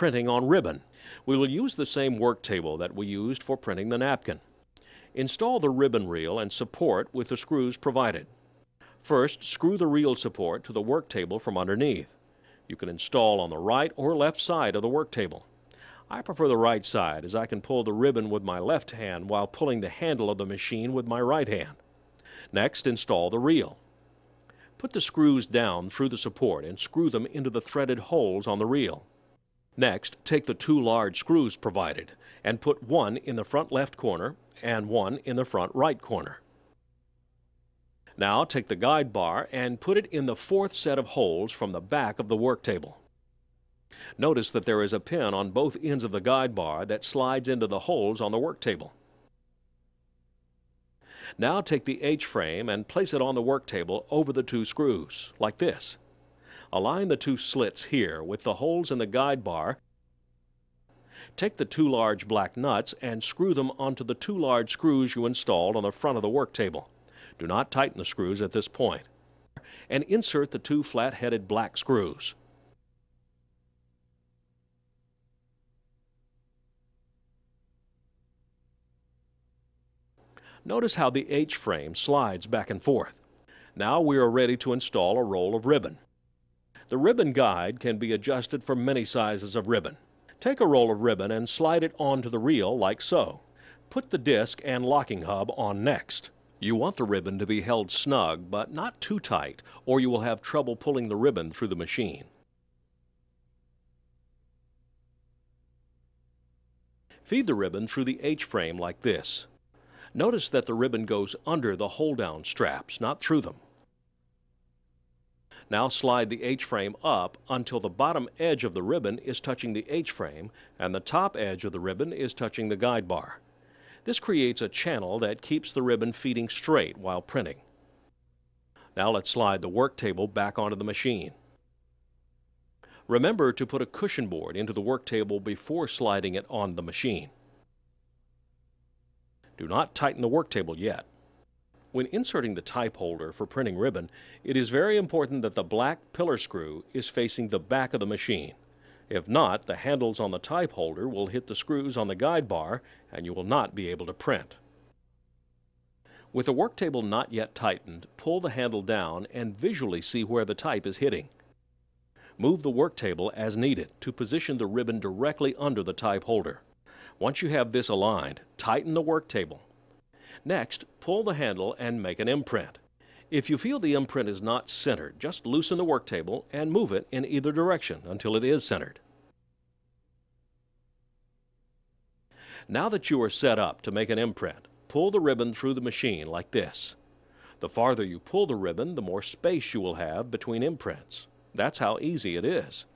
printing on ribbon. We will use the same work table that we used for printing the napkin. Install the ribbon reel and support with the screws provided. First, screw the reel support to the work table from underneath. You can install on the right or left side of the work table. I prefer the right side as I can pull the ribbon with my left hand while pulling the handle of the machine with my right hand. Next, install the reel. Put the screws down through the support and screw them into the threaded holes on the reel. Next, take the two large screws provided and put one in the front left corner and one in the front right corner. Now take the guide bar and put it in the fourth set of holes from the back of the work table. Notice that there is a pin on both ends of the guide bar that slides into the holes on the work table. Now take the H-frame and place it on the work table over the two screws, like this. Align the two slits here with the holes in the guide bar. Take the two large black nuts and screw them onto the two large screws you installed on the front of the work table. Do not tighten the screws at this point. And insert the two flat-headed black screws. Notice how the H-frame slides back and forth. Now we are ready to install a roll of ribbon. The ribbon guide can be adjusted for many sizes of ribbon. Take a roll of ribbon and slide it onto the reel like so. Put the disc and locking hub on next. You want the ribbon to be held snug, but not too tight, or you will have trouble pulling the ribbon through the machine. Feed the ribbon through the H-frame like this. Notice that the ribbon goes under the hold-down straps, not through them. Now slide the H-frame up until the bottom edge of the ribbon is touching the H-frame and the top edge of the ribbon is touching the guide bar. This creates a channel that keeps the ribbon feeding straight while printing. Now let's slide the work table back onto the machine. Remember to put a cushion board into the work table before sliding it on the machine. Do not tighten the work table yet. When inserting the type holder for printing ribbon, it is very important that the black pillar screw is facing the back of the machine. If not, the handles on the type holder will hit the screws on the guide bar and you will not be able to print. With the work table not yet tightened, pull the handle down and visually see where the type is hitting. Move the work table as needed to position the ribbon directly under the type holder. Once you have this aligned, tighten the work table. Next, pull the handle and make an imprint. If you feel the imprint is not centered, just loosen the work table and move it in either direction until it is centered. Now that you are set up to make an imprint, pull the ribbon through the machine like this. The farther you pull the ribbon, the more space you will have between imprints. That's how easy it is.